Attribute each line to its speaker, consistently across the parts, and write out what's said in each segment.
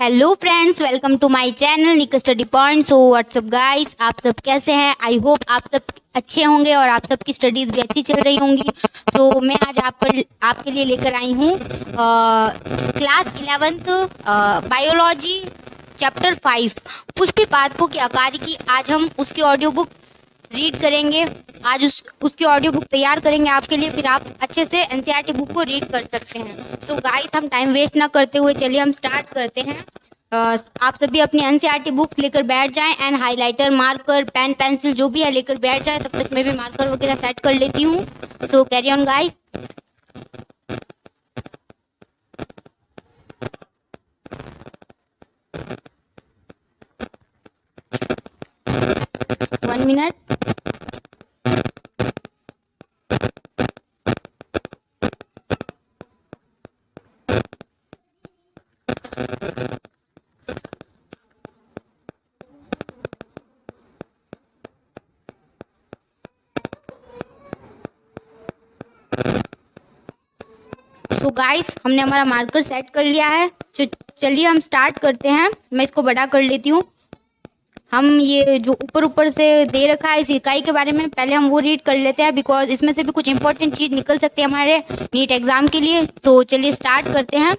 Speaker 1: Hello friends, welcome to my channel Nick study point. So what's up guys, आप सब कैसे हैं? आई होप आप सब अच्छे होंगे और आप सबकी स्टडीज़ भी अच्छी चल रही होंगी। सो मैं आज आपके लिए लेकर आई हूँ class 11th biology chapter 5 Pushpi पादपों की आकारिकी। आज हम उसकी ऑडियो बुक रीड करेंगे। आज उसकी ऑडियो बुक तैयार करेंगे आपके लिए, फिर आप अच्छे से एनसीईआरटी बुक को रीड कर सकते हैं। तो गाइस, हम टाइम वेस्ट ना करते हुए चलिए हम स्टार्ट करते हैं। आप सभी अपनी एनसीईआरटी बुक लेकर बैठ जाएं and highlighter, marker, pen, pencil जो भी है लेकर बैठ जाएं। तब तक मैं भी मार्कर वगैरह सेट कर लेती हूँ। So carry on guys. One minute. So guys, हमने हमारा मार्कर सेट कर लिया है। चलिए हम स्टार्ट करते हैं। मैं इसको बड़ा कर लेती हूँ। हम ये जो ऊपर से दे रखा है इस इकाई के बारे में पहले हम वो रीड कर लेते हैं, बिकॉज इसमें से भी कुछ इंपॉर्टेंट चीज़ निकल सकती है हमारे नीट एग्जाम के लिए। तो चलिए स्टार्ट करते हैं।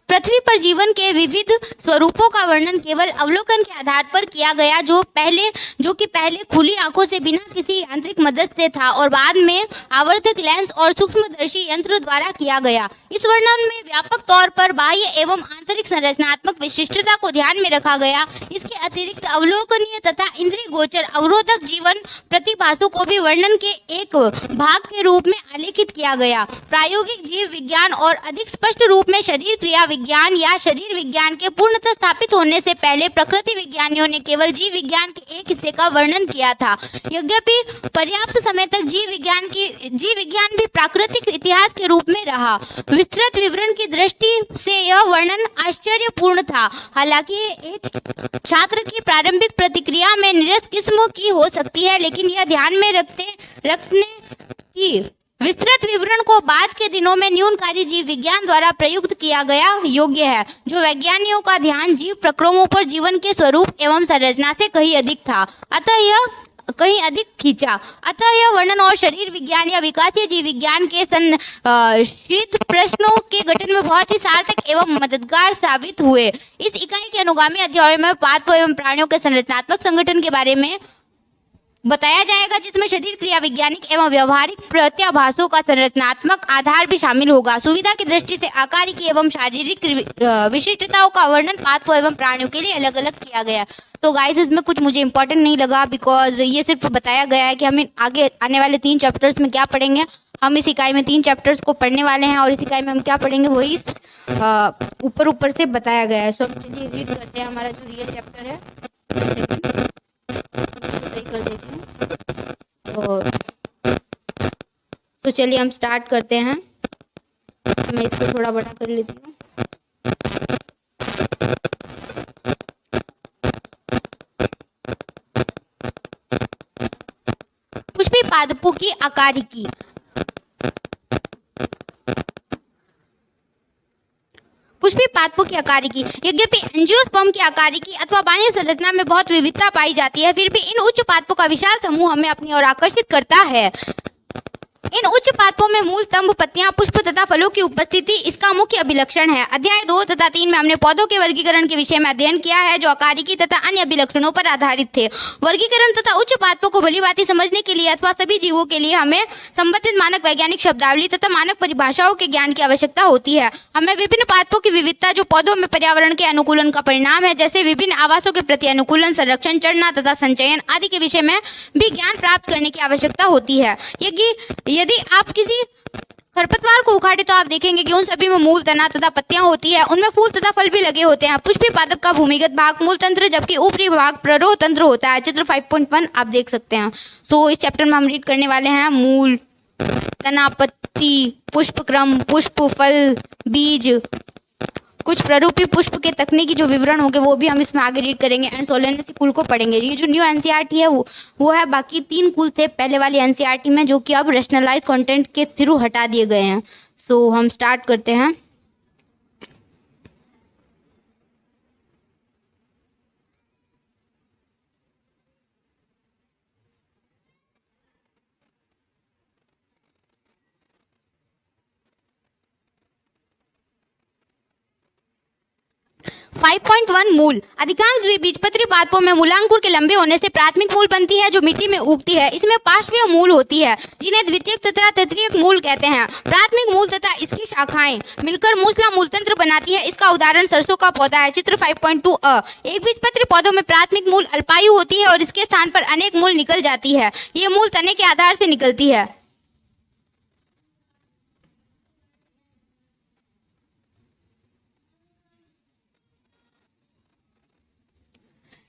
Speaker 1: पृथ्वी पर जीवन के विविध स्वरूपों का वर्णन केवल अवलोकन के आधार पर किया गया, जो कि पहले खुली आंखों से बिना किसी यांत्रिक मदद से था और बाद में आवर्धक लेंस और सूक्ष्मदर्शी यंत्र द्वारा किया गया। इस वर्णन में व्यापक तौर पर बाह्य एवं आंतरिक संरचनात्मक विशिष्टता को ध्यान में रखा गया। इसके अतिरिक्त अवलोकनीय तथा इंद्रिय गोचर अवरोधक जीवन प्रतिभासों को भी वर्णन के एक भाग के रूप में आलेखित किया गया। प्रायोगिक जीव विज्ञान और अधिक स्पष्ट रूप में शरीर क्रिया विज्ञान या शरीर विज्ञान के पूर्णतः स्थापित होने से पहले प्रकृति विज्ञानियों ने केवल जीव विज्ञान के एक हिस्से का वर्णन किया था। यद्यपि पर्याप्त समय तक जीव विज्ञान भी प्राकृतिक इतिहास के रूप में रहा। विस्तृत विवरण की दृष्टि से यह वर्णन आश्चर्यपूर्ण था। हालांकि एक छात्र की प्रारंभिक प्रतिक्रिया में निरस किस्म की हो सकती है, लेकिन यह ध्यान में रखने की विस्तृत विवरण को बाद के दिनों में न्यूनकारी जीव विज्ञान द्वारा प्रयुक्त किया गया योग्य है, जो वैज्ञानिकों का ध्यान जीव प्रक्रमों पर जीवन के स्वरूप एवं संरचना से कहीं अधिक था। अतः यह वर्णन और शरीर विज्ञान या विकासीय जीव विज्ञान के संशिध प्रश्नों के गठन में बहुत ही सार्थक एवं मददगार साबित हुए। इस इकाई के अनुगामी अध्यायों में पादपों एवं प्राणियों के संरचनात्मक संगठन के बारे में बताया जाएगा, जिसमें शरीर क्रिया वैज्ञानिक एवं व्यवहारिक प्रत्याभासों का संरचनात्मक आधार भी शामिल होगा। सुविधा की दृष्टि से आकारिकी एवं शारीरिक विशिष्टताओं का वर्णन पादपों एवं प्राणियों के लिए अलग अलग किया गया। तो गाइस, इसमें कुछ मुझे इंपॉर्टेंट नहीं लगा, बिकॉज ये सिर्फ बताया गया है कि हम आगे आने वाले 3 चैप्टर्स में क्या पढ़ेंगे। हम इस इकाई में 3 चैप्टर्स को पढ़ने वाले हैं और इस इकाई में हम क्या पढ़ेंगे वही ऊपर से बताया गया है। सो चलिए रीड करते हैं हमारा जो रियल चैप्टर है। सही कर देते हैं और तो चलिए हम स्टार्ट करते हैं। मैं इसको थोड़ा बड़ा कर लेती हूँ। पुष्पी पादपों की आकारिकी। पुष्पी पादपों की आकारिकी। यद्यपि एंजियोस्पर्म की आकारिकी अथवा बाह्य संरचना में बहुत विविधता पाई जाती है, फिर भी इन उच्च पादपों का विशाल समूह हमें अपनी ओर आकर्षित करता है। इन उच्च पादपों में मूल, स्तंभ, पत्तियां, पुष्प तथा फलों की उपस्थिति इसका मुख्य अभिलक्षण है। अध्याय 2 तथा 3 में हमने पौधों के वर्गीकरण के विषय में अध्ययन किया है, जो आकारिकी तथा अन्य अभिलक्षणों पर आधारित थे। वर्गीकरण तथा उच्च पादपों को भलीभांति समझने के लिए अथवा सभी जीवों के लिए हमें संबंधित मानक वैज्ञानिक शब्दावली तथा मानक परिभाषाओं के ज्ञान की आवश्यकता होती है। हमें विभिन्न पादपों की विविधता, जो पौधों में पर्यावरण के अनुकूलन का परिणाम है, जैसे विभिन्न आवासों के प्रति अनुकूलन, संरक्षण, चढ़ना तथा संचयन आदि के विषय में भी ज्ञान प्राप्त करने की आवश्यकता होती है। यदि आप किसी खरपतवार को उखाड़े तो आप देखेंगे कि उन सभी में मूल, तना तथा पत्तियां होती है। उनमें फूल तथा फल भी लगे होते हैं। पुष्पी पादप का भूमिगत भाग मूल तंत्र, जबकि ऊपरी भाग प्ररोह तंत्र होता है। चित्र 5.1 आप देख सकते हैं। सो इस चैप्टर में हम रीड करने वाले हैं मूल, तना, पत्ती, पुष्पक्रम, पुष्प, फल, बीज, कुछ प्ररूपी पुष्प के तकनीकी जो विवरण होंगे वो भी हम इसमें आगे रीड करेंगे एंड सोलेनसी कुल को पढ़ेंगे। ये जो न्यू एनसीईआरटी है वो है, बाकी 3 कुल थे पहले वाली एनसीईआरटी में, जो कि अब रैशनलाइज कंटेंट के थ्रू हटा दिए गए हैं। सो हम स्टार्ट करते हैं। 5.1 मूल। अधिकांश द्विबीजपत्री पादपों में मूलांकुर के लंबे होने से प्राथमिक मूल बनती है जो मिट्टी में उगती है। इसमें पार्श्वीय मूल होती है जिन्हें द्वितीयक तथा तृतीयक मूल कहते हैं। प्राथमिक मूल तथा इसकी शाखाएं मिलकर मूसला मूल तंत्र बनाती है। इसका उदाहरण सरसों का पौधा है। चित्र 5.2 एक बीजपत्री पौधों में प्राथमिक मूल अल्पायु होती है और इसके स्थान पर अनेक मूल निकल जाती है। ये मूल तने के आधार से निकलती है।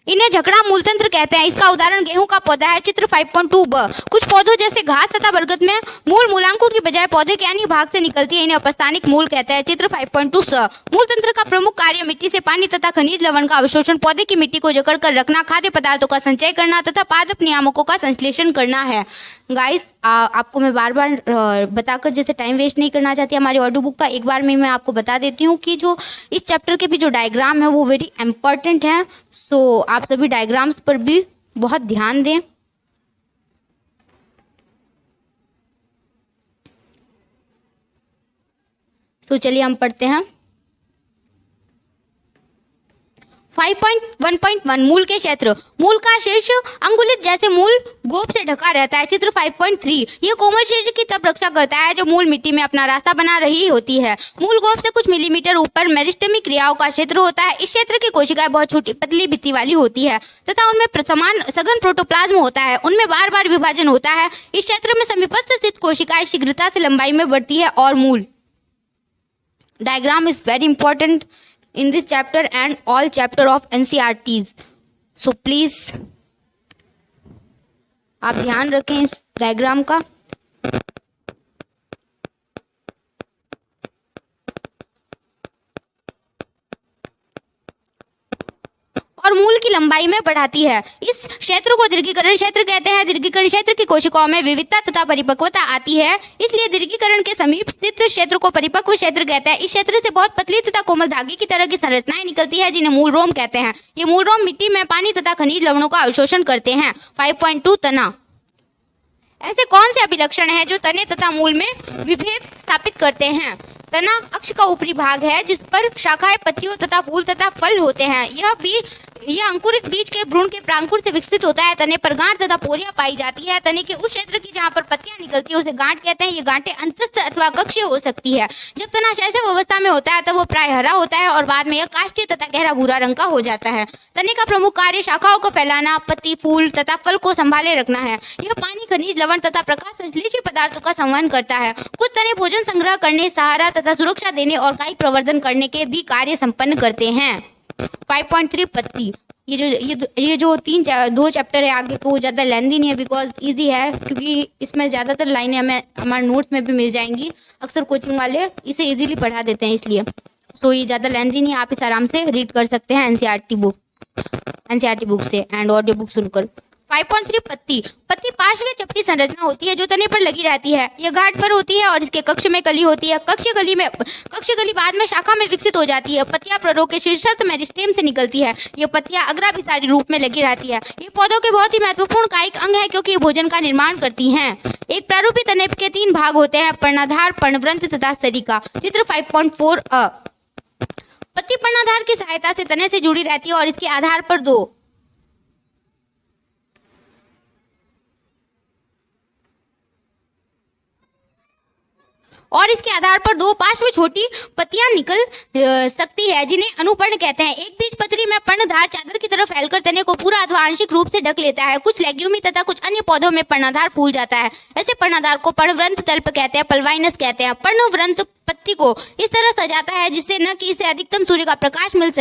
Speaker 1: इन्हें झकड़ा मूलतंत्र कहते हैं। इसका उदाहरण गेहूं का पौधा है। चित्र 5.2 कुछ पौधों जैसे घास तथा बरगद में मूल मूलांकुर की बजाय पौधे के अन्य भाग से निकलती है। इन्हें अपस्थानिक मूल कहते हैं। चित्र 5.2 मूलतंत्र का प्रमुख कार्य मिट्टी से पानी तथा खनिज लवण का अवशोषण, पौधे की मिट्टी को जकड़ कर रखना, खाद्य पदार्थों का संचय करना तथा पादप नियामकों का संश्लेषण करना है। गाइस, आपको मैं बार बार बताकर जैसे टाइम वेस्ट नहीं करना चाहती, हमारी ऑडियो बुक का एक बार में मैं आपको बता देती हूँ कि जो इस चैप्टर के भी जो डायग्राम है वो वेरी इंपॉर्टेंट है। सो आप सभी डायग्राम्स पर भी बहुत ध्यान दें। तो चलिए हम पढ़ते हैं। 5.1.1 मूल के क्षेत्र। मूल का शीर्ष अंगुलित जैसे मूल गोप से ढका रहता है। चित्र 5.3 यह कोमल शीर्ष की तब रक्षा करता है जो मूल मिट्टी में अपना रास्ता बना रही होती है। मूल गोप से कुछ मिलीमीटर ऊपर मेरिस्टेमिक क्रियाओं का क्षेत्र होता है। इस क्षेत्र की कोशिकाएं बहुत छोटी पतली भित्ति वाली होती है तथा उनमें समान सघन प्रोटोप्लाज्म होता है। उनमें बार बार विभाजन होता है। इस क्षेत्र में समीपस्थ स्थित कोशिकाएं शीघ्रता से लंबाई में बढ़ती है और मूल diagram is very important in this chapter and all chapter of NCERTs. So please आप ध्यान रखें इस डायग्राम का। और मूल की लंबाई में बढ़ाती है। इस क्षेत्र को दीर्घीकरण क्षेत्र कहते हैं। दीर्घीकरण क्षेत्र की कोशिकाओं में विविधता तथा परिपक्वता आती है, इसलिए दीर्घीकरण के समीप स्थित क्षेत्र को परिपक्व क्षेत्र कहते हैं। इस क्षेत्र से बहुत पतली तथा कोमल धागे की तरह की संरचनाएं निकलती है जिन्हें मूल रोम कहते हैं। ये मूल रोम मिट्टी में पानी तथा खनिज लवणों का अवशोषण करते हैं। 5.2 तना। ऐसे कौन से अभिलक्षण हैं जो तने तथा मूल में विभेद स्थापित करते हैं? तना अक्ष का ऊपरी भाग है जिस पर शाखाएं, पत्तियों तथा फूल तथा फल होते हैं। यह अंकुरित बीज के भ्रूण के प्रांकुर से विकसित होता है। तने पर गांठ तथा पोरियां पाई जाती है। तने के उस क्षेत्र की जहां पर पत्तियां निकलती है उसे गांठ कहते हैं। ये गांठें अंतस्थ अथवा कक्षीय हो सकती है। जब तना शैशव अवस्था में होता है तब वो प्राय हरा होता है और बाद में यह काष्ठीय तथा गहरा भूरा रंग का हो जाता है। तने का प्रमुख कार्य शाखाओं को फैलाना, पत्ती, फूल तथा फल को संभाले रखना है। यह पानी, खनिज लवण तथा प्रकाश संश्लेषी पदार्थों का संवहन करता है। कुछ तने भोजन संग्रह करने, सहारा तथा सुरक्षा देने और कायिक प्रवर्धन करने के भी कार्य संपन्न करते हैं। 5.3 पत्ती। ये जो दो चैप्टर है आगे को वो ज़्यादा लेंथी नहीं है बिकॉज इजी है, क्योंकि इसमें ज़्यादातर लाइनें हमें हमारे नोट्स में भी मिल जाएंगी। अक्सर कोचिंग वाले इसे इजीली पढ़ा देते हैं इसलिए। सो ये ज़्यादा लेंथी नहीं है, आप इसे आराम से रीड कर सकते हैं एनसीईआरटी बुक से एंड ऑडियो बुक सुनकर। 5.3 पत्ती। पत्ती पार्श्वीय चपटी संरचना होती है जो तने पर लगी रहती है। यह गांठ पर होती है और इसके कक्ष में कली होती है। कक्ष कली बाद में शाखा में विकसित हो जाती है। पत्तियां प्ररोग के शीर्षस्थ मेरिस्टेम से निकलती है। यह पत्तियां अग्राभिसारी रूप में लगी रहती है। ये पौधों के बहुत ही महत्वपूर्ण कायिक अंग है क्योंकि ये भोजन का निर्माण करती हैं। एक प्रारूपी तने के 3 भाग होते हैं, पर्णाधार, पर्णवृंत तथा स्तरिका। चित्र 5.4 पत्ती पर्णाधार की सहायता से तने से जुड़ी रहती है और इसके आधार पर दो पार्श्व छोटी पत्तियां निकल सकती है जिन्हें अनुपर्ण कहते हैं। एक बीजपत्री में पर्णधार चादर की तरह फैलकर तने को पूरा अथवा आंशिक रूप से ढक लेता है। कुछ लेग्यूमी तथा कुछ अन्य पौधों में पर्णाधार फूल जाता है। ऐसे पर्णाधार को पर्णवृंत तल्प कहते हैं, पल्वाइनस कहते हैं। पर्णवृंत पत्ती को इस तरह सजाता है जिससे न कि इसे अधिकतम सूर्य का प्रकाश मिल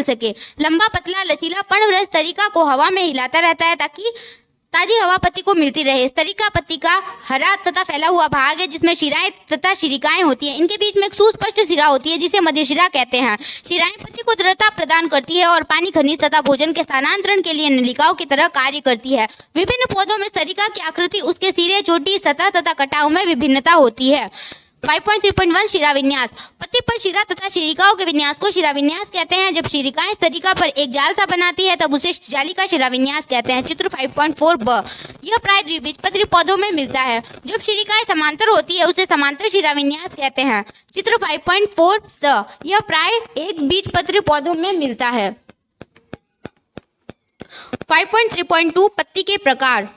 Speaker 1: सके। लंबा, पतला, लचीला पर्णवृंत स्तरिका को हवा में हिलाता रहता है ताकि ताजी हवा पत्ती को मिलती रहे। स्तरिका पत्ती का हरा तथा फैला हुआ भाग है जिसमें शिराएं तथा शिरिकाएं होती हैं। इनके बीच में एक सुस्पष्ट शिरा होती है जिसे मध्यशिरा कहते हैं। शिराएं पत्ती को दृढ़ता प्रदान करती है और पानी, खनिज तथा भोजन के स्थानांतरण के लिए नलिकाओं की तरह कार्य करती है। विभिन्न पौधों में स्तरिका की आकृति, उसके सिरे, चोटी, सतह तथा कटाव में विभिन्नता होती है। 5.3.1 शिरा विन्यास। पत्ती पर पर शिरा तथा शिरिकाओं के विन्यास को शिरा विन्यास कहते हैं। जब शिरिकाएं स्तरिका पर एक जाल सा बनाती है तब उसे जालिका शिरा विन्यास कहते हैं। चित्र 5.4 ब, यह प्राय द्विबीजपत्री पौधों में मिलता है। जब शिरिकाएं समांतर होती है उसे समांतर शिरा विन्यास कहते हैं। चित्र 5.4 स, यह प्राय एक बीजपत्री पौधों में मिलता है। 5.3.2 पत्ती के प्रकार।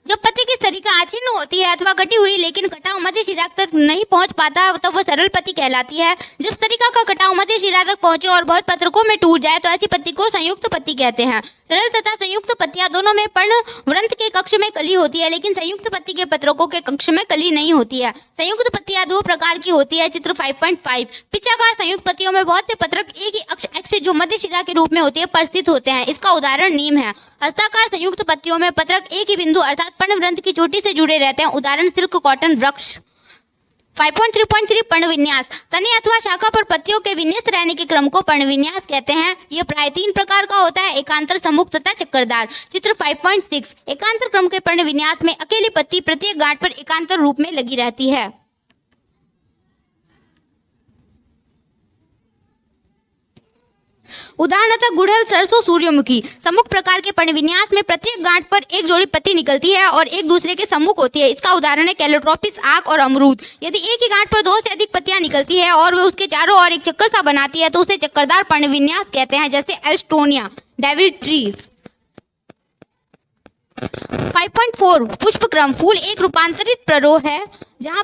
Speaker 1: जब पत्ती की स्तरिका आच्छिन्न होती है अथवा कटी हुई लेकिन कटाव मध्य शिरा तक नहीं पहुंच पाता तब वह सरल पत्ती कहलाती है। जब स्तरिका का कटाव मध्य शिरा तक पहुंचे और बहुत पत्रकों में टूट जाए तो ऐसी पत्ती को संयुक्त पत्ती कहते हैं। सरल तथा संयुक्त पत्तियां दोनों में पर्णवृंत के कक्ष में कली होती है, लेकिन संयुक्त पत्ती के पत्रकों के कक्ष में कली नहीं होती है। संयुक्त पत्तियां दो प्रकार की होती है। चित्र 5.5 पिचाकार संयुक्त पत्तियों में बहुत से पत्रक एक ही अक्ष एक्स जो मध्य शिरा के रूप में होती है पर स्थित होते हैं। इसका उदाहरण नीम है। हस्ताकार संयुक्त पत्तियों में पत्रक एक ही बिंदु अर्थात पर्णवृंत की चोटी से जुड़े रहते हैं। उदाहरण सिल्क कॉटन वृक्ष। 5.3.3 पर्णविन्यास। तने अथवा शाखा पर पत्तियों के विन्यस्त रहने के क्रम को पर्णविन्यास कहते हैं। यह प्राय 3 प्रकार का होता है, एकांतर, सम्मुख तथा चक्करदार। चित्र 5.6 एकांतर क्रम के पर्णविन्यास में अकेली पत्ती प्रत्येक गांठ पर एकांतर रूप में लगी रहती है। उदाहरणतः गुड़हल, सरसों, सूर्यमुखी। सम्मुख प्रकार के पर्णविन्यास में प्रत्येक गांठ पर एक जोड़ी पत्ती निकलती है और एक दूसरे के सम्मुख होती है। इसका उदाहरण है कैलोट्रोपिस, आक और अमरूद। यदि एक ही गांठ पर 2 से अधिक पत्तियां निकलती है और वे उसके चारों ओर एक चक्कर सा बनाती है तो उसे चक्करदार पर्णविन्यास कहते हैं, जैसे एल्स्टोनिया, डेविल ट्री। 5.4 पुष्पक्रम। फूल एक रूपांतरित प्ररोह है जहां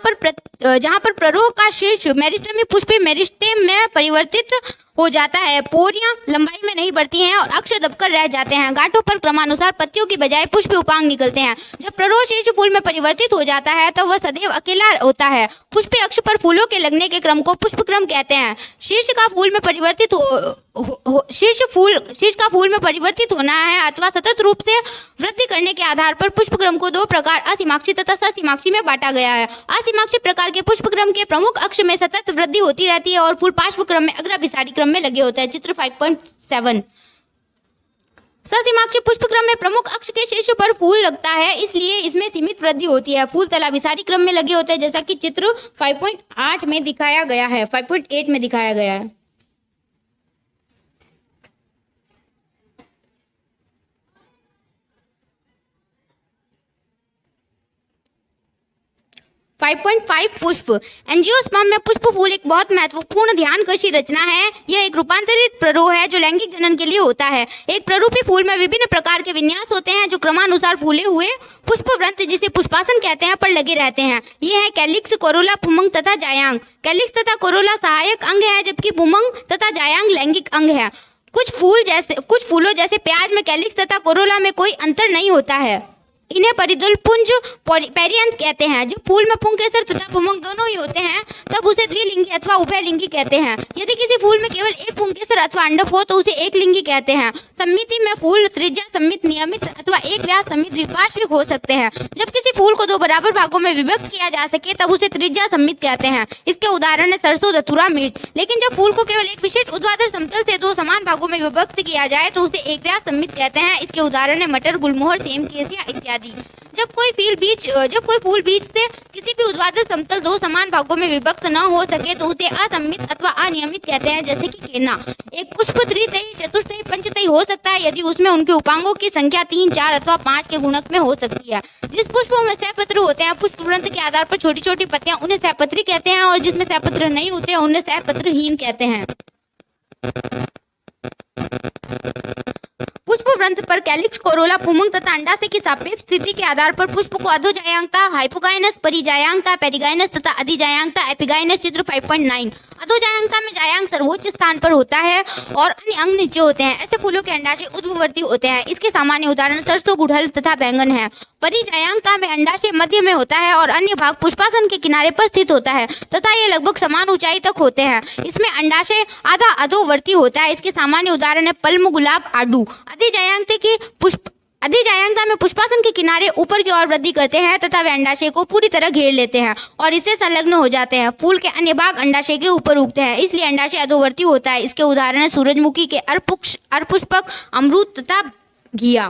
Speaker 1: पर प्ररोह का शीर्ष मेरिस्टेम पुष्पी मेरिस्टेम में परिवर्तित हो जाता है। पोरियां लंबाई में नहीं बढ़ती हैं और अक्ष दबकर रह जाते हैं। गांठों पर क्रमानुसार पत्तियों की बजाय पुष्प उपांग निकलते हैं। जब प्ररोह शीर्ष फूल में परिवर्तित हो जाता है तब वह सदैव अकेला होता है। पुष्पी अक्ष पर फूलों के लगने के क्रम को पुष्पक्रम कहते हैं। शीर्ष का फूल में परिवर्तित होना है अथवा सतत रूप से वृद्धि करने के आधार पर पुष्पक्रम को 2 प्रकार असीमाक्षी तथा ससीमाक्षी में बांटा गया है। असीमाक्षी प्रकार के पुष्पक्रम के प्रमुख अक्ष में सतत वृद्धि होती रहती है और फूल पार्श्व क्रम में अग्राभिसारी क्रम में लगे होते हैं। चित्र 5.7 ससीमाक्षी पुष्पक्रम में प्रमुख अक्ष के शीर्ष पर फूल लगता है, इसलिए इसमें सीमित वृद्धि होती है। फूल तलाभिसारी क्रम में लगे होते हैं, जैसा कि चित्र 5.8 में दिखाया गया है, 5.8 में दिखाया गया है। 5.5 पुष्प। एंजियोस्पर्म में पुष्प फूल एक बहुत महत्वपूर्ण ध्यानकर्षी रचना है। यह एक रूपांतरित प्ररोह है जो लैंगिक जनन के लिए होता है। एक प्ररूपी फूल में विभिन्न प्रकार के विन्यास होते हैं जो क्रमानुसार फूले हुए पुष्पवृंत, जिसे पुष्पासन कहते हैं, पर लगे रहते हैं। ये है कैलिक्स, कोरोला, पुमंग तथा जायांग। कैलिक्स तथा कोरोला सहायक अंग है, जबकि पुमंग तथा जायांग लैंगिक अंग है। कुछ फूलों जैसे प्याज में कैलिक्स तथा कोरोला में कोई अंतर नहीं होता है। इन्हें परिदलपुंज पेरियंथ कहते हैं। जब फूल में पुंकेसर तथा पुमंग दोनों ही होते हैं तब उसे द्विलिंगी अथवा उभयलिंगी कहते हैं। यदि किसी फूल में केवल एक पुंकेसर अथवा अंडक हो तो उसे एक लिंगी कहते हैं। सम्मिति में फूल त्रिज्या सम्मित, नियमित अथवा एक व्यास सम्मित द्विपार्श्विक हो सकते हैं। जब किसी फूल को 2 बराबर भागों में विभक्त किया जा सके तब उसे त्रिज्या सम्मित कहते हैं। इसके उदाहरण है सरसों, धतूरा, मिर्च। लेकिन जब फूल को केवल एक विशेष ऊर्ध्वाधर समतल से 2 समान भागों में विभक्त किया जाए तो उसे एक व्यास सम्मित कहते हैं। इसके उदाहरण है मटर, गुलमोहर, सेम, केसिया इत्यादि। जब कोई फूल बीज से किसी भी ऊर्ध्वाधर समतल 2 समान भागों में विभक्त न हो सके तो उसे असम्मित अथवा अनियमित कहते हैं, जैसे कि केना। एक पुष्प त्रितयी, चतुर्थयी, पंचतयी हो सकता है यदि उसमें उनके उपांगों की संख्या 3, 4 अथवा 5 के गुणक में हो सकती है। जिस पुष्पों में सहपत्र होते हैं, पुष्पवृंत के आधार पर छोटी छोटी पत्तियां, उन्हें सहपत्री कहते हैं, और जिसमें सहपत्र नहीं होते हैं उन्हें सहपत्रहीन कहते हैं। पुष्पवृंत पर कैलिक्स, कोरोला, पुमंग तथा अंडाशय की सापेक्ष स्थिति के आधार पर पुष्प को अधोजायांगता, हाइपोगाइनस, परिजायांगता, पेरिगाइनस तथा अधिजायांगता, एपिगाइनस। चित्र 5.9 अधोजायांगता में जायांग सर्वोच्च स्थान पर होता है और अन्य अंग नीचे होते हैं। ऐसे फूलों के अंडाशय ऊर्ध्ववर्ती होते हैं। इसके सामान्य उदाहरण सरसों, गुड़हल तथा बैंगन है। परिजायांगता में अंडाशय मध्य में होता है और अन्य भाग पुष्पासन के किनारे पर स्थित होता है तथा ये लगभग समान ऊंचाई तक होते हैं। इसमें अंडाशय आधा अधोवर्ती होता है। इसके सामान्य उदाहरण है पल्म, गुलाब, आडू। अधिजायांगता में पुष्पासन के किनारे ऊपर की ओर वृद्धि करते हैं तथा वे अंडाशय को पूरी तरह घेर लेते हैं और इससे संलग्न हो जाते हैं। फूल के अन्य भाग अंडाशय के ऊपर उगते हैं, इसलिए अंडाशय अधोवर्ती होता है। इसके उदाहरण है सूरजमुखी के अर्धपुष्पक, अमरूद तथा घिया।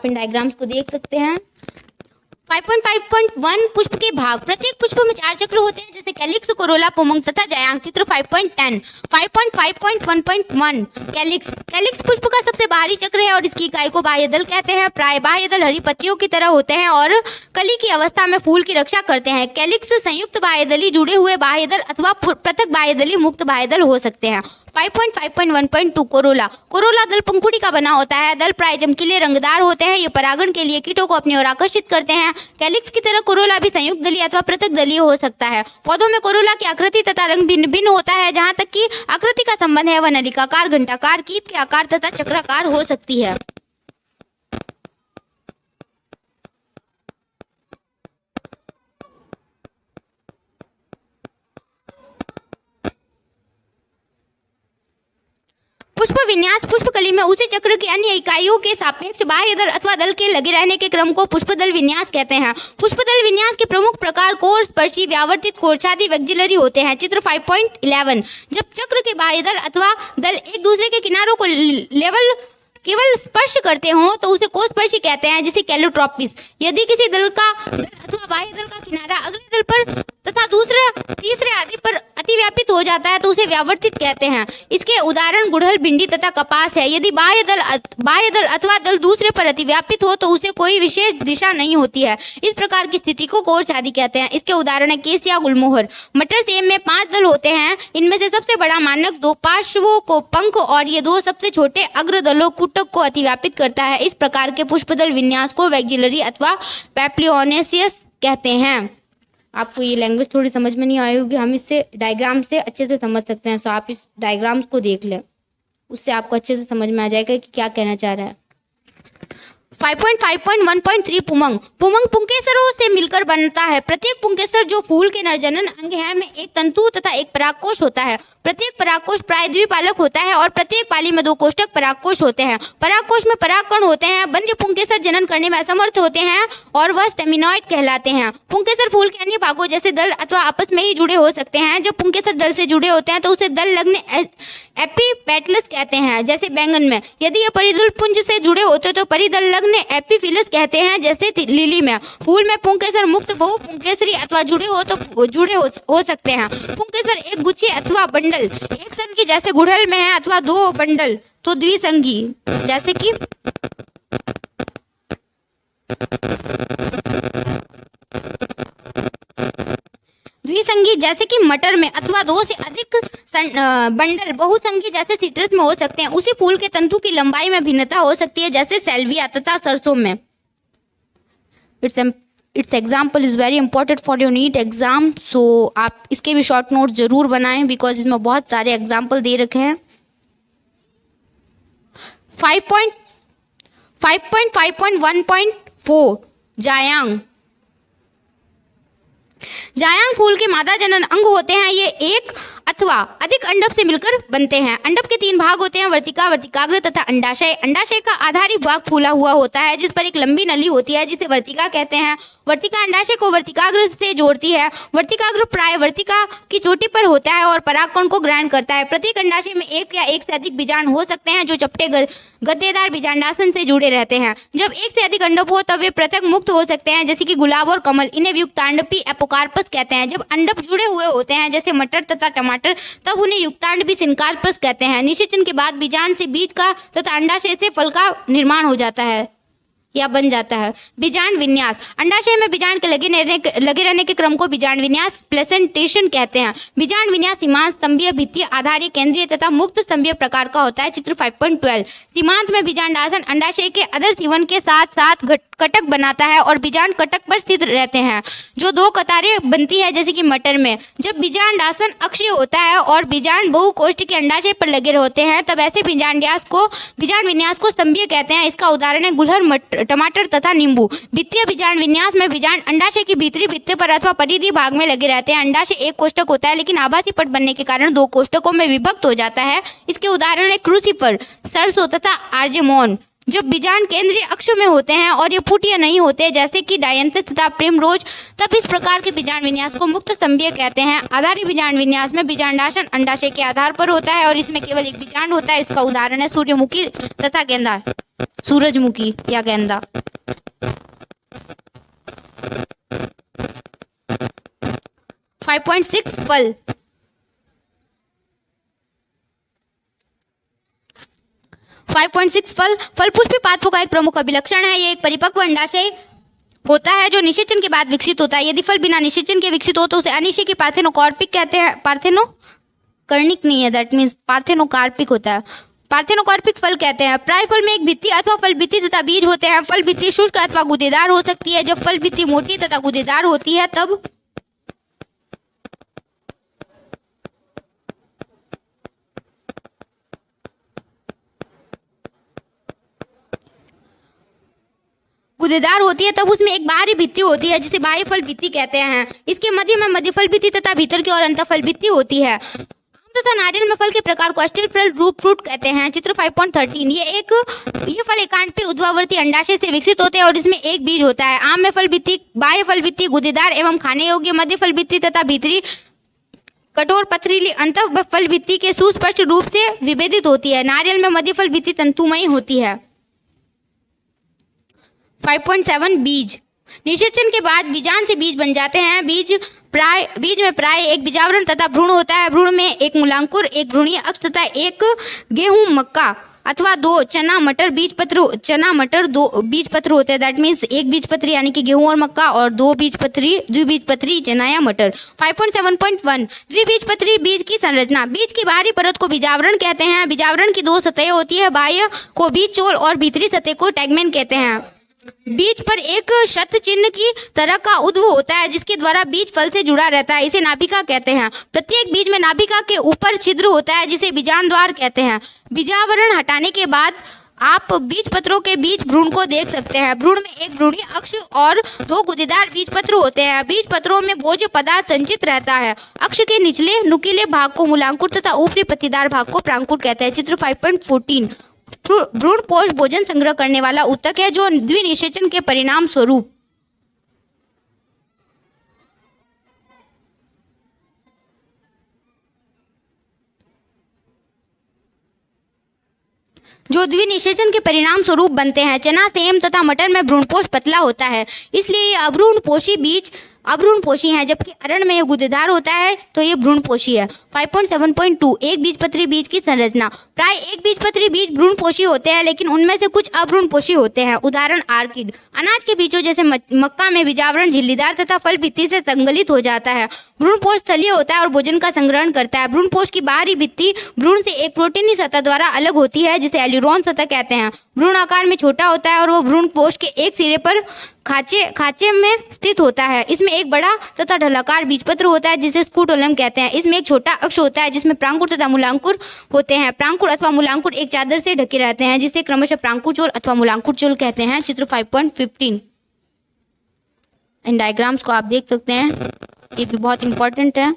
Speaker 1: आप इन डायग्राम्स को देख सकते हैं। 5.5.1 पुष्प के भाग। प्रत्येक पुष्प में 4 चक्र होते हैं जैसे कैलिक्स, कोरोला, पुमंग तथा जायांग। चित्र 5.10। 5.5.1.1 कैलिक्स। कैलिक्स पुष्प का सबसे बाहरी चक्र है और इसकी इकाई को बाह्य दल कहते हैं। प्राय बाह्य दल हरी पत्तियों की तरह होते हैं और कली की अवस्था में फूल की रक्षा करते हैं। कैलिक्स संयुक्त बाह्यदली, जुड़े हुए बाह्यदल अथवा पृथक बाह्यदली, मुक्त बाह्यदल हो सकते हैं। 5.5.1.2 कोरोला। कोरोला दल पंखुड़ी का बना होता है। दल प्राय चमकीले रंगदार होते हैं। ये परागण के लिए कीटों को अपनी ओर आकर्षित करते हैं। कैलिक्स की तरह कोरोला भी संयुक्त दलीय अथवा पृथक दलीय हो सकता है। पौधों में कोरोला की आकृति तथा रंग भिन्न भिन्न होता है। जहां तक कि आकृति का संबंध है वह नलिकाकार, घंटाकार, कीप के आकार तथा चक्राकार हो सकती है। पुष्प विन्यास। पुष्पकली में उसी चक्र की अन्य इकाइयों के सापेक्ष बाह्य दल अथवा दल के लगे रहने के क्रम को पुष्पदल विन्यास कहते हैं। पुष्पदल विन्यास के प्रमुख प्रकार कोर, स्पर्शी, व्यावर्तित, कोरछादी, वैक्सिलरी होते हैं। चित्र 5.11। जब चक्र के बाह्य दल अथवा दल एक दूसरे के किनारों को केवल स्पर्श करते हो तो उसे कोस्पर्शी कहते हैं, जिसे कैलोट्रोपिस। यदि किसी दल अथवा बाह्य दल का किनारा अगले दल पर तथा दूसरे तीसरे आदि पर अतिव्यापित हो जाता है तो उसे व्यावर्तित कहते हैं। इसके उदाहरण गुड़हल, भिंडी तथा कपास है। यदि बाह्य दल अथवा दल दूसरे पर अतिव्यापित हो तो उसे कोई विशेष दिशा नहीं होती है। इस प्रकार की स्थिति को कोरछादी कहते हैं। इसके उदाहरण है केसिया, गुलमोहर। मटर सेब में 5 दल होते हैं। इनमें से सबसे बड़ा मानक 2 पार्श्वों को पंख और ये 2 सबसे छोटे अग्र दलों कुटक को अतिव्यापित करता है। इस प्रकार के पुष्पदल विन्यास को वैक्सिलरी अथवा पैप्लियोनेसियस कहते हैं। आपको ये लैंग्वेज थोड़ी समझ में नहीं आई होगी, हम इससे डायग्राम से अच्छे से समझ सकते हैं। सो आप इस डायग्राम्स को देख लें, उससे आपको अच्छे से समझ में आ जाएगा कि क्या कहना चाह रहा है। 5.5.1.3 पुमंग। पुमंग पुंकेसरों से मिलकर बनता है। प्रत्येक पुंकेसर जो फूल के नरजनन अंग है में एक तंतु तथा एक परागकोश होता है। प्रत्येक परागकोश प्राय द्विपालक होता है और प्रत्येक पाली में 2 कोष्ठक परागकोश होते हैं। परागकोश में परागकण होते हैं। बंध्य पुंकेसर जनन करने में असमर्थ होते हैं और वह स्टेमिनॉइड कहलाते हैं। पुंकेसर फूल के अन्य भागों जैसे दल अथवा आपस में ही जुड़े हो सकते हैं। जब पुंकेसर दल से जुड़े होते हैं तो उसे दल लग्न एपिपेटलस कहते हैं, जैसे बैंगन में। यदि ये परिदल पुंज से जुड़े होते तो परिदल लग्न एपिफिलस कहते हैं, जैसे लिली में। फूल में पुंकेसर मुक्त बहु पुंकेसरी अथवा जुड़े हो सकते हैं। पुंकेसर एक गुच्छे अथवा बंडल एक संगी जैसे गुड़हल में है अथवा 2 बंडल तो द्विसंगी जैसे कि मटर में अथवा 2 से अधिक बंडल बहुसंगी जैसे सिट्रस में हो सकते हैं। उसी फूल के तंतु की लंबाई में भिन्नता हो सकती है, जैसे सेल्विया तथा सरसों में। It's example is very important for your NEET exam. So आप इसके भी शॉर्ट नोट जरूर बनाएं बिकॉज इसमें बहुत सारे एग्जाम्पल दे रखे हैं। 5.5.1.4 जायांग। जायांग फूल के मादा जनन अंग होते हैं। ये एक अथवा अधिक अंडप से मिलकर बनते हैं। अंडप के 3 भाग होते हैं, वर्तिका, वर्तिकाग्र तथा अंडाशय। अंडाशय का आधारी भाग फूला हुआ होता है जिस पर एक लंबी नली होती है जिसे वर्तिका कहते हैं। वर्तिका अंडाशय को वर्तिकाग्र से जोड़ती है। वर्तिकाग्र प्राय वर्तिका की चोटी पर होता है और परागकण को ग्रहण करता है। प्रत्येक अंडाशय में एक या एक से अधिक बीजांड हो सकते हैं जो चपटे गद्देदार बीजांडासन से जुड़े रहते हैं। जब एक से अधिक अंडप हो तब वे पृथक मुक्त हो सकते हैं, जैसे कि गुलाब और कमल। इन्हें युक्तांडपी एपोकार्पस कहते हैं। जब अंडप जुड़े हुए होते हैं जैसे मटर तथा टमाटर तब उन्हें युक्तांडपी सिनकार्पस कहते हैं। निषेचन के बाद बीजांड से बीज का तथा अंडाशय से फल का निर्माण हो जाता है या बन जाता है। बीजांड विन्यास। अंडाशय में बीजांड के लगे रहने के क्रम को बीजांड विन्यास प्लेसेंटेशन कहते हैं। बीजांड विन्यास सीमांत, स्तंभीय, भित्तीय, आधारीय, केंद्रीय तथा मुक्त स्तंभीय प्रकार का होता है। चित्र 5.12। सीमांत में बीजांडासन अंडाशय के अधर सीवन के साथ साथ कटक बनाता है और बीजांड कटक पर स्थित रहते हैं जो 2 कतारें बनती है, जैसे कि मटर में। जब बीजांडासन अक्षीय होता है और बीजांड बहुकोष्ठ के अंडाशय पर लगे होते हैं तब ऐसे बीजांड विन्यास को स्तंभीय कहते हैं। इसका उदाहरण है गुलहर, टमाटर तथा नींबू। भित्तीय बीजांड विन्यास में बीजांड अंडाशय की भीतरी भित्ति पर अथवा परिधि भाग में लगे रहते हैं। अंडाशय एक कोष्ठक होता है लेकिन आभासी पट बनने के कारण 2 कोष्ठकों में विभक्त हो जाता है। इसके उदाहरण है क्रूसीफर, सरसों तथा आर्जेमोन। जब बीजांड केंद्रीय अक्ष में होते हैं और ये पुष्पीय नहीं होते जैसे कि डायंथस तथा प्रिमरोज, तब इस प्रकार के बीजांड विन्यास को मुक्त स्तंभीय कहते हैं। आधारी बीजांड विन्यास में बीजांडासन अंडाशय के आधार पर होता है और इसमें केवल एक बीजांड होता है। इसका उदाहरण है सूर्यमुखी तथा गेंदा, सूरजमुखी या गेंदा। 5.6 फल। 5.6 फल पुष्पीय पादपों का एक प्रमुख अभिलक्षण है। ये एक परिपक्व अंडाशय होता है जो निषेचन के बाद विकसित होता है। यदि फल बिना निषेचन के विकसित हो तो उसे अनिषेकी पार्थेनोकार्पिक कहते हैं। पार्थेनोकर्णिक नहीं है, दैट मीन्स पार्थेनोकार्पिक होता है। पार्थेनोकार्पिक फल कहते हैं। प्राय फल में एक भित्ति अथवा फल भित्ति तथा बीज होते हैं। फल भित्ति शुष्क अथवा गूदेदार हो सकती है। जब फल भित्ति मोटी तथा गूदेदार होती है तब गूदेदार होती है तब उसमें एक बाहरी भित्ति होती है जिसे बाह्य फल भित्ति कहते हैं। इसके मध्य में मध्य फल भित्ति तथा भीतर की ओर अंतःफल भित्ति होती है। आम तथा नारियल में फल के प्रकार को अस्टिल फल रूट फ्रूट कहते हैं। चित्र 5.13। ये फल एकांड ऊर्ध्वावर्ती अंडाशय से विकसित होते हैं और इसमें एक बीज होता है। आम में फल भित्ति, बाह्य फल भित्ति गूदेदार एवं खाने योग्य, मध्य फल भित्ति तथा भीतरी कठोर पथरीली, अंतः फल भित्ति के सुस्पष्ट रूप से विभेदित होती है। नारियल में मध्य फल भित्ति तंतुमयी होती है। 5.7 बीज। निषेचन के बाद बीजांड से बीज बन जाते हैं। बीज में प्राय एक बीजावरण तथा भ्रूण होता है। भ्रूण में एक मूलांकुर, एक भ्रूणीय अक्ष तथा एक गेहूं, मक्का अथवा दो चना मटर दो बीजपत्र होते हैं। दैट मीन्स एक बीजपत्री यानी कि गेहूं और मक्का और दो द्विबीजपत्री चना या मटर। 5.7.1 द्विबीजपत्री बीज की संरचना। बीज की बाहरी परत को बीजावरण कहते हैं। बीजावरण की दो सतहें होती है। बाह्य को बीज चोल और भीतरी सतह को टैगमेन कहते हैं। बीज पर एक शत चिन्ह की तरह का उद्भव होता है जिसके द्वारा बीज फल से जुड़ा रहता है। इसे नाभिका कहते हैं। प्रत्येक बीज में नाभिका के ऊपर छिद्र होता है जिसे बीजांड द्वार कहते हैं। बीजावरण हटाने के बाद आप बीज पत्रों के बीच भ्रूण को देख सकते हैं। भ्रूण में एक भ्रूणीय अक्ष और दो गूदेदार बीज पत्र होते हैं। बीज पत्रों में भोज्य पदार्थ संचित रहता है। अक्ष के निचले नुकीले भाग को मूलांकुर तथा ऊपरी पत्तीदार भाग को प्रांकुर कहते हैं। चित्र 5.14। भ्रूण पोष भोजन संग्रह करने वाला ऊतक है जो द्विनिषेचन के परिणाम स्वरूप बनते हैं। चना, सेम तथा मटर में भ्रूणपोष पतला होता है, इसलिए ये अभ्रूणपोषी बीज अभ्रूणपोषी हैं, जबकि अरण में ये गूदेदार होता है तो ये भ्रूणपोषी है। 5.7.2 एक बीजपत्री बीज की संरचना। प्राय एक बीजपत्री बीज भ्रूणपोषी होते हैं लेकिन उनमें से कुछ अभ्रूणपोषी होते हैं। उदाहरण आर्किड। अनाज के बीजों जैसे मक्का में बीजावरण झिल्लीदार तथा फल भित्ति से संगलित हो जाता है। भ्रूणपोष स्थलीय होता है और भोजन का संग्रहण करता है। भ्रूणपोष की बाहरी भित्ति भ्रूण से एक प्रोटीनी सतह द्वारा अलग होती है जिसे एल्यूरोन सतह कहते हैं। भ्रूण आकार में छोटा होता है और वो भ्रूणपोष के एक सिरे पर खांचे में स्थित होता है। इसमें एक बड़ा तथा ढलाकार बीजपत्र होता है जिसे स्कूटोलम कहते हैं। इसमें एक छोटा अक्ष होता है जिसमें प्रांकुर तथा मूलांकुर होते हैं। प्रांकुर अथवा मूलांकुर एक चादर से ढके रहते हैं जिसे क्रमशः प्रांकुर चोल अथवा मूलांकुर चोल कहते हैं। चित्र 5.15। इन डायग्राम्स को आप देख सकते हैं, ये भी बहुत इंपॉर्टेंट है।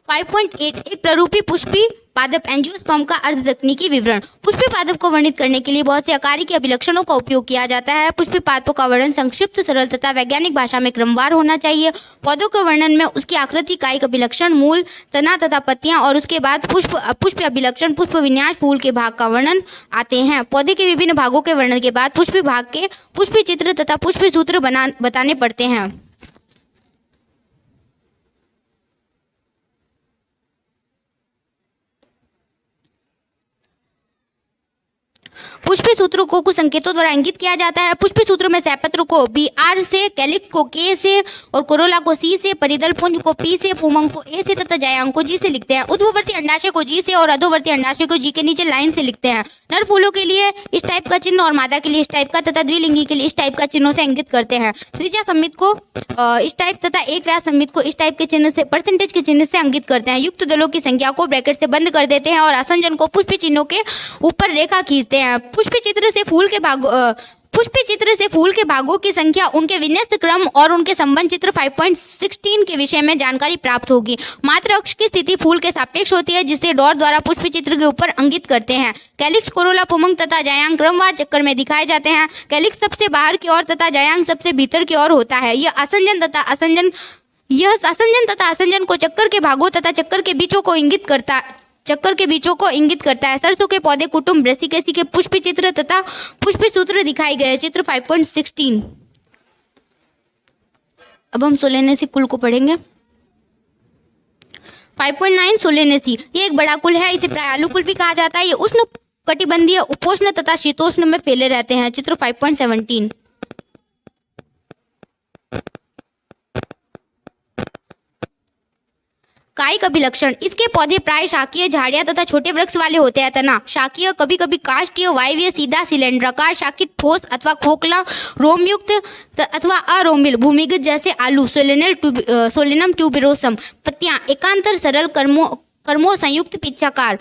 Speaker 1: 5.8 एक प्ररूपी पुष्पी पादप एंजियोस्पर्म का अर्ध तकनीकी विवरण। पुष्पी पादप को वर्णित करने के लिए बहुत से आकारिकी अभिलक्षणों का उपयोग किया जाता है। पुष्पी पादपों का वर्णन संक्षिप्त, सरल तथा वैज्ञानिक भाषा में क्रमवार होना चाहिए। पौधों के वर्णन में उसकी आकृति, कायिक अभिलक्षण, मूल, तना तथा पत्तियां और उसके बाद पुष्प अभिलक्षण, पुष्प विन्यास, फूल के भाग का वर्णन आते हैं। पौधे के विभिन्न भागों के वर्णन के बाद पुष्पी भाग के पुष्पी चित्र तथा पुष्पी सूत्र बताने पड़ते हैं। पुष्पी सूत्रों को कुछ संकेतों द्वारा इंगित किया जाता है। पुष्पी सूत्र में सैपत्र को BR से, कैलिक को K से और कोरोला को C से, परिदल पुंज को P से, पुमंग को A से तथा जायांग को G से लिखते हैं। ऊर्ध्ववर्ती अंडाशय को G से और अधोवर्ती अंडाशय को G के नीचे लाइन से लिखते हैं। नर फूलों के लिए इस टाइप का चिन्ह और मादा के लिए इस टाइप का तथा द्विलिंगी के लिए इस टाइप का चिन्हों से इंगित करते हैं। त्रिज्या सम्मित को इस टाइप तथा एक व्यास सम्मित को इस टाइप के चिन्ह से, परसेंटेज के चिन्ह से अंकित करते हैं। युक्त दलों की संख्या को ब्रैकेट से बंद कर देते हैं और आसंजन को पुष्पी चिन्हों के ऊपर रेखा खींचते हैं। पुष्पी चित्र से पुष्प चित्र से फूल के भागों की संख्या, उनके विन्यस्त क्रम और उनके संबंध चित्र 5.16 के विषय में जानकारी प्राप्त होगी। मात्र अक्ष की स्थिति फूल के सापेक्ष होती है, जिसे डॉट द्वारा पुष्प चित्र के ऊपर अंकित करते हैं। कैलिक्स, कोरोला, पुमंग तथा जायांग क्रमवार चक्कर में दिखाए जाते हैं। कैलिक्स सबसे बाहर की ओर तथा जायांग सबसे भीतर की ओर होता है। यह आसंजन तथा आसंजन को चक्कर के भागों तथा चक्कर के बीचों को इंगित करता है। सरसों के पौधे कुटुंब ब्रेसिकेसी के पुष्प चित्र तथा पुष्प सूत्र दिखाए गए, चित्र 5.16। अब हम सोलेनेसी कुल को पढ़ेंगे। 5.9 सोलेनेसी, ये एक बड़ा कुल है। इसे प्रायःआलू कुल भी कहा जाता है। ये उष्ण कटिबंधीय, उपोष्ण तथा शीतोष्ण में फैले रहते हैं, चित्र 5.17। कायिक अभिलक्षण, इसके पौधे प्राय शाकीय, झाड़ियां तथा छोटे वृक्ष वाले होते हैं। तना शाकीय, कभी कभी काष्ठीय, वायवीय, सीधा, सिलेंडराकार, शाखित, ठोस अथवा खोखला, रोमयुक्त अथवा अरोमिल, भूमिगत जैसे आलू, सोलेनम ट्यूबेरोसम। पत्तियां एकांतर, सरल, कर्मो संयुक्त, पिच्छाकार,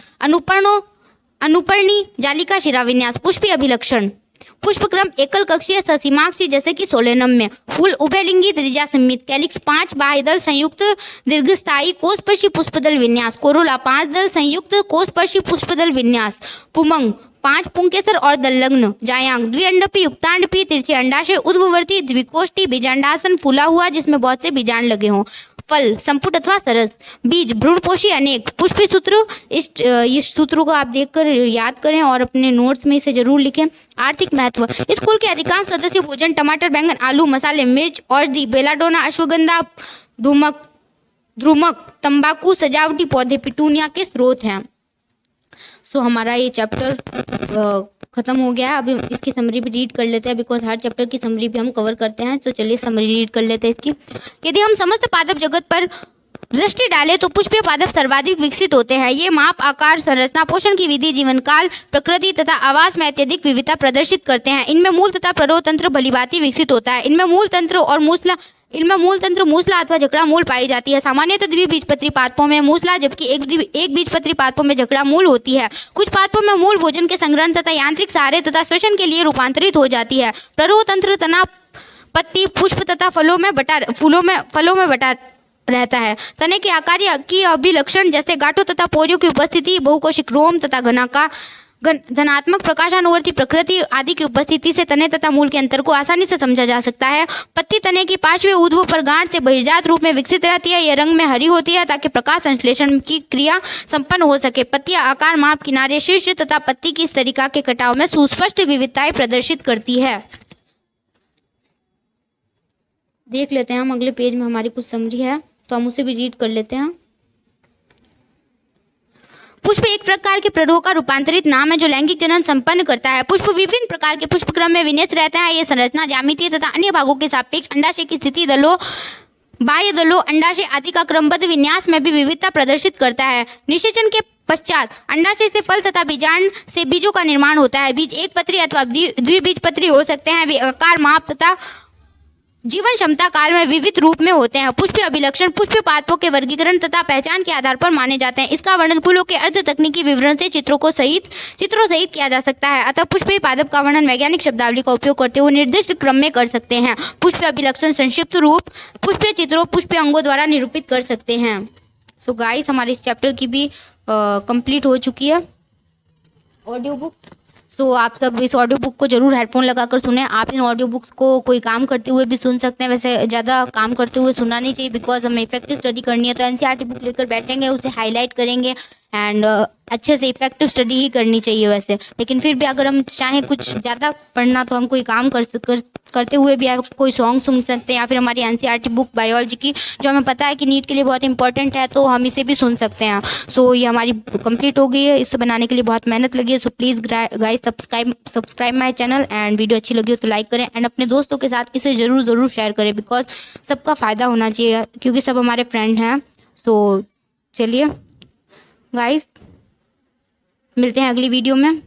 Speaker 1: अनुपर्णी, जालिका शिराविन्यास। पुष्पी अभिलक्षण, पुष्पक्रम एकल कक्षीय, ससीमाक्षी जैसे कि सोलेनम में। फूल उभयलिंगी, त्रिज्या सम्मित। कैलिक्स 5 बाह्यदल संयुक्त दीर्घस्थायी कोषपर्शी पुष्पदल विन्यास। कोरोला 5 दल संयुक्त कोषपर्शी पुष्पदल विन्यास। पुमंग 5 पुंकेसर और दलग्न। जायांग द्विअंडपी, युक्तांडपी, तिरछे अंडाशय, उद्भवर्ती, द्विकोष्ठी, बीजांडासन, फूला हुआ जिसमें बहुत से बीजांड लगे हों। फल संपुट अथवा सरस। बीज भ्रूणपोषी अनेक। पुष्पी सूत्र, इस सूत्रों को आप देखकर याद करें और अपने नोट्स में इसे जरूर लिखें। आर्थिक महत्व, इस कुल के अधिकांश सदस्य भोजन, टमाटर, बैंगन, आलू, मसाले, मिर्च, औषधि, बेलाडोना, अश्वगंधा, ध्रुमक, तंबाकू, सजावटी पौधे, पिटूनिया के स्रोत हैं। सो हमारा ये चैप्टर खत्म हो गया है। अभी इसकी समरी भी रीड कर लेते हैं, बिकॉज हर चैप्टर की समरी भी हम कवर करते हैं। तो चलिए समरी रीड कर लेते हैं इसकी। यदि हम समस्त पादप जगत पर दृष्टि डालें तो पुष्पीय पादप सर्वाधिक विकसित होते हैं। ये माप, आकार, संरचना, पोषण की विधि, जीवन काल, प्रकृति तथा आवास में अत्यधिक विविधता प्रदर्शित करते हैं। इनमें मूल तथा प्ररोतंत्र भलीभांति विकसित होता है। इनमें मूल तंत्र मूसला अथवा जकड़ा मूल पाई जाती है। सामान्यतः द्विबीजपत्री पादपों में मूसला, जबकि एक बीजपत्री पादपों में जकड़ा मूल होती है। कुछ पादपों में मूल भोजन के संग्रहण तथा यांत्रिक सहारे तथा श्वसन के लिए रूपांतरित हो जाती है। प्ररोतंत्र तना, पत्ती, पुष्प तथा फलों में बटा रहता है। तने के आकार की अभिलक्षण जैसे गांठों तथा पोरियों की उपस्थिति, बहुकोशिक रोम तथा धनात्मक प्रकाशानुवर्ती प्रकृति आदि की उपस्थिति से तने तथा मूल के अंतर को आसानी से समझा जा सकता है। पत्ती तने की पार्श्वीय ऊर्ध्व पर गांठ से बहिर्जात रूप में विकसित रहती है। यह रंग में हरी होती है ताकि प्रकाश संश्लेषण की क्रिया संपन्न हो सके। पत्तियां आकार, माप, किनारे, शीर्ष तथा पत्ती की स्तरिका के कटाव में सुस्पष्ट विविधताएं प्रदर्शित करती है। देख लेते हैं हम अगले पेज में हमारी कुछ समरी है, तो हम उसे भी रीड कर लेते हैं। पुष्प एक प्रकार के प्ररोह का रूपांतरित नाम है जो लैंगिक जनन संपन्न करता है। पुष्प विभिन्न प्रकार के पुष्पक्रम में विन्यस्त रहता है। ये संरचना, ज्यामिति तथा अन्य भागों के सापेक्ष अंडाशय की स्थिति, दलों, बाह्य दलों, अंडाशय आदि का क्रमबद्ध विन्यास में भी विविधता प्रदर्शित करता है। निषेचन के पश्चात अंडाशय से फल तथा बीजांड से बीजों का निर्माण होता है। बीज एक पत्री अथवा द्विबीजपत्री हो सकते हैं। वे आकार, माप तथा जीवन क्षमता काल में विविध रूप में होते हैं। पुष्पीय अभिलक्षण पुष्पीय पादपों के वर्गीकरण तथा पहचान के आधार पर माने जाते हैं। इसका वर्णन फूलों के अर्ध तकनीकी विवरण से चित्रों सहित किया जा सकता है। अतः पुष्पीय पादप का वर्णन वैज्ञानिक शब्दावली का उपयोग करते हुए निर्दिष्ट क्रम में कर सकते हैं। पुष्पीय अभिलक्षण संक्षिप्त रूप पुष्पीय चित्रों, पुष्पीय अंगों द्वारा निरूपित कर सकते हैं। सो गाइस, हमारे इस चैप्टर की भी कंप्लीट हो चुकी है ऑडियो बुक। सो आप सब इस ऑडियो बुक को जरूर हेडफोन लगाकर सुने। आप इन ऑडियो बुक्स को कोई काम करते हुए भी सुन सकते हैं। वैसे ज़्यादा काम करते हुए सुनना नहीं चाहिए, बिकॉज हमें इफेक्टिव स्टडी करनी है। तो एनसीईआरटी बुक लेकर बैठेंगे, उसे हाईलाइट करेंगे एंड अच्छे से इफेक्टिव स्टडी ही करनी चाहिए वैसे। लेकिन फिर भी अगर हम चाहें कुछ ज़्यादा पढ़ना, तो हम कोई काम करते हुए भी आप कोई सॉन्ग सुन सकते हैं, या फिर हमारी एनसीईआरटी बुक बायोलॉजी की, जो हमें पता है कि नीट के लिए बहुत इंपॉर्टेंट है, तो हम इसे भी सुन सकते हैं। सो ये हमारी कंप्लीट हो गई है। इसे बनाने के लिए बहुत मेहनत लगी है। So please guys subscribe my channel, and video अच्छी लगी हो तो लाइक करें, एंड अपने दोस्तों के साथ इसे ज़रूर शेयर करें, बिकॉज सबका फ़ायदा होना चाहिए, क्योंकि सब हमारे फ्रेंड हैं। सो चलिए गाइस, मिलते हैं अगली वीडियो में।